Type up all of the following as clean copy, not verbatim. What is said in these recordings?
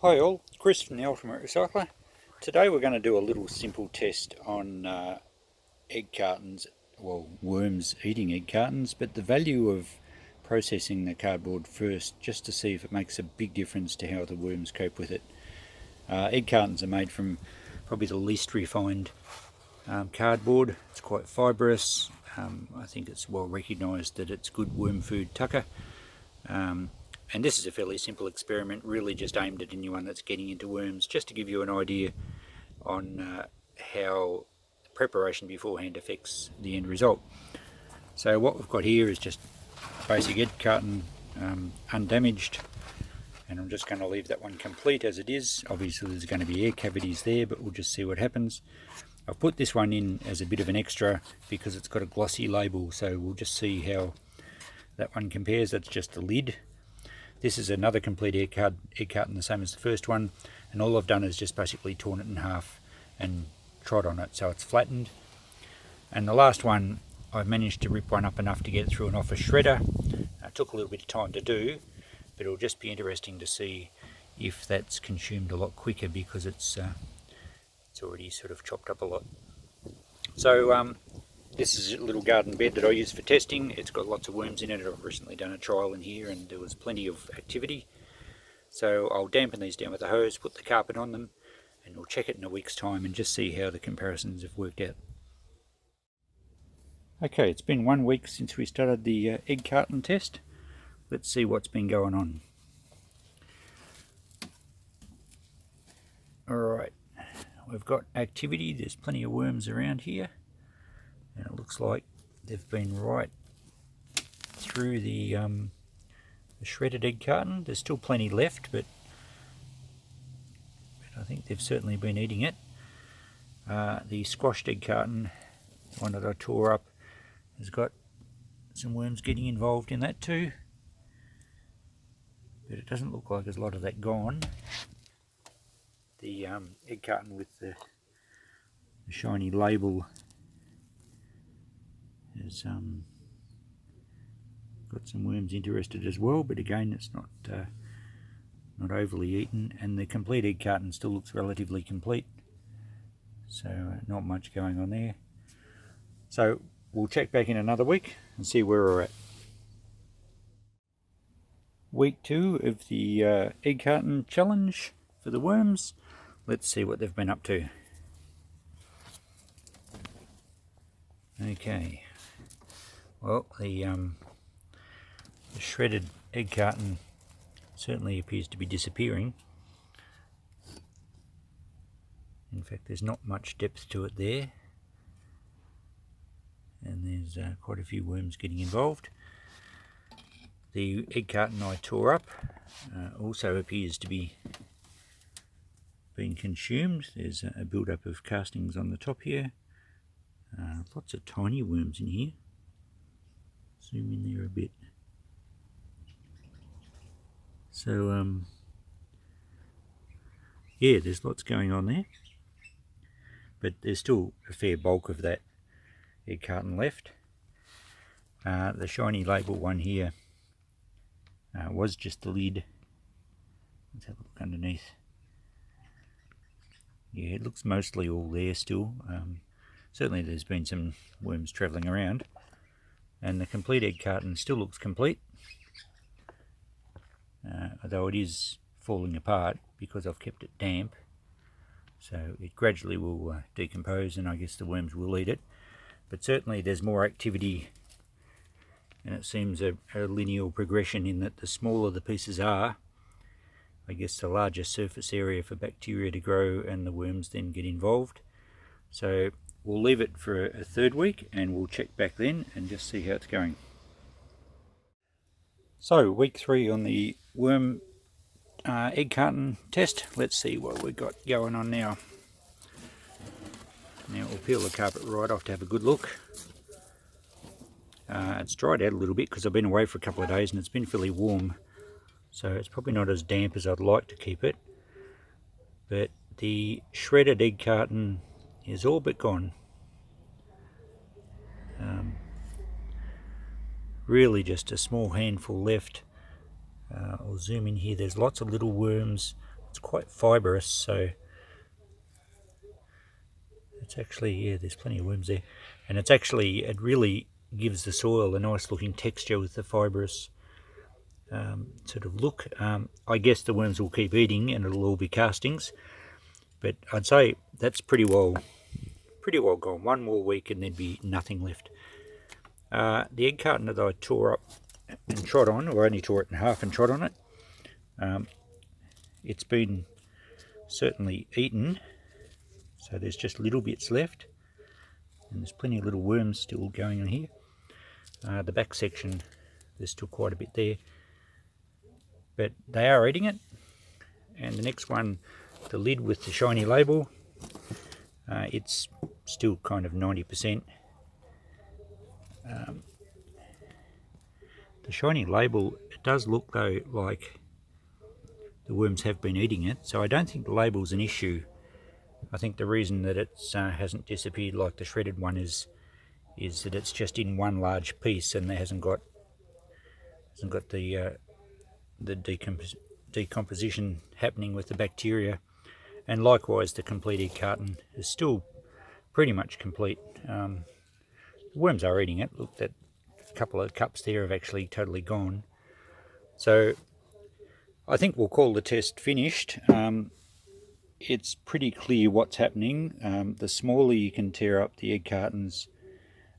Hi all, it's Chris from the Ultimate Recycler. Today we're going to do a little simple test on egg cartons, well, worms eating egg cartons, but the value of processing the cardboard first, just to see if it makes a big difference to how the worms cope with it. Egg cartons are made from probably the least refined cardboard. It's quite fibrous. I think it's well recognised that it's good worm food tucker. And this is a fairly simple experiment, really just aimed at anyone that's getting into worms, just to give you an idea on how preparation beforehand affects the end result. So what we've got here is just a basic egg carton, undamaged, and I'm just going to leave that one complete as it is. Obviously there's going to be air cavities there, but we'll just see what happens. I've put this one in as a bit of an extra because it's got a glossy label, so we'll just see how that one compares. That's just the lid. This is another complete egg carton, the same as the first one, and all I've done is just basically torn it in half and trod on it so it's flattened. And the last one, I've managed to rip one up enough to get it through an office shredder. It took a little bit of time to do, but it'll just be interesting to see if that's consumed a lot quicker because it's already sort of chopped up a lot. So this is a little garden bed that I use for testing. It's got lots of worms in it. I've recently done a trial in here and there was plenty of activity. So I'll dampen these down with a hose, put the carpet on them, and we'll check it in a week's time and just see how the comparisons have worked out. Okay, it's been 1 week since we started the egg carton test. Let's see what's been going on. Alright, we've got activity. There's plenty of worms around here. And it looks like they've been right through the shredded egg carton. There's still plenty left, but I think they've certainly been eating it. The squashed egg carton, the one that I tore up, has got some worms getting involved in that too. But it doesn't look like there's a lot of that gone. The egg carton with the shiny label has got some worms interested as well, but again it's not overly eaten, and the complete egg carton still looks relatively complete, so not much going on there. So we'll check back in another week and see where we're at. Week 2 of the egg carton challenge for the worms. Let's see what they've been up to. Okay. Well, the shredded egg carton certainly appears to be disappearing. In fact, there's not much depth to it there, and there's quite a few worms getting involved. The egg carton I tore up also appears to be being consumed. There's a build-up of castings on the top here. Lots of tiny worms in here. Zoom in there a bit. So yeah, there's lots going on there, but there's still a fair bulk of that egg carton left. The shiny label one here was just the lid. Let's have a look underneath. Yeah, it looks mostly all there still. Certainly there's been some worms travelling around, and the complete egg carton still looks complete, although it is falling apart because I've kept it damp, so it gradually will decompose, and I guess the worms will eat it. But certainly there's more activity, and it seems a linear progression in that the smaller the pieces are, I guess the larger surface area for bacteria to grow, and the worms then get involved. So we'll leave it for a 3rd week and we'll check back then and just see how it's going. So week 3 on the worm egg carton test. Let's see what we've got going on now. Now we'll peel the carpet right off to have a good look. It's dried out a little bit because I've been away for a couple of days and it's been fairly warm, so it's probably not as damp as I'd like to keep it. But the shredded egg carton is all but gone. Really just a small handful left. I'll zoom in here. There's lots of little worms. it's quite fibrous, so it's actually, yeah, there's plenty of worms there, and it's actually, it really gives the soil a nice looking texture with the fibrous sort of look. I guess the worms will keep eating and it'll all be castings, but I'd say that's pretty well gone. One more week and there'd be nothing left. The egg carton that I tore up and trod on, or only tore it in half and trod on it, it's been certainly eaten, so there's just little bits left, and there's plenty of little worms still going on here. The back section, there's still quite a bit there, but they are eating it. And the next one, the lid with the shiny label, it's still kind of 90%. The shiny label, it does look though like the worms have been eating it, so I don't think the label's an issue. I think the reason that it hasn't disappeared like the shredded one is that it's just in one large piece and there hasn't got the decomposition happening with the bacteria. And likewise, the complete egg carton is still pretty much complete. The worms are eating it. Look, that couple of cups there have actually totally gone. So I think we'll call the test finished. It's pretty clear what's happening. The smaller you can tear up the egg cartons,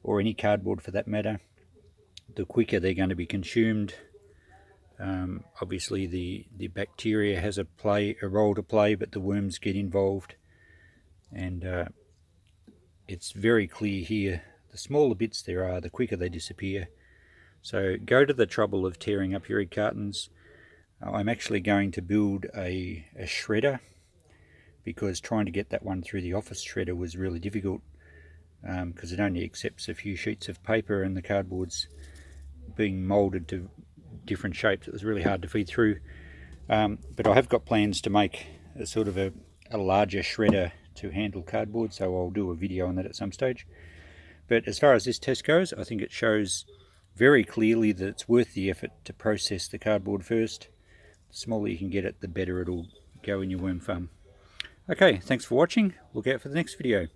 or any cardboard for that matter, the quicker they're going to be consumed. Obviously the bacteria has a role to play, but the worms get involved, and it's very clear here, the smaller bits there are, the quicker they disappear. So go to the trouble of tearing up your egg cartons. I'm actually going to build a shredder, because trying to get that one through the office shredder was really difficult, because it only accepts a few sheets of paper, and the cardboard's being moulded to different shapes. It was really hard to feed through, but I have got plans to make a sort of a larger shredder to handle cardboard, so I'll do a video on that at some stage. But as far as this test goes, I think it shows very clearly that it's worth the effort to process the cardboard first. The smaller you can get it, the better it'll go in your worm farm. Okay, thanks for watching. Look out for the next video.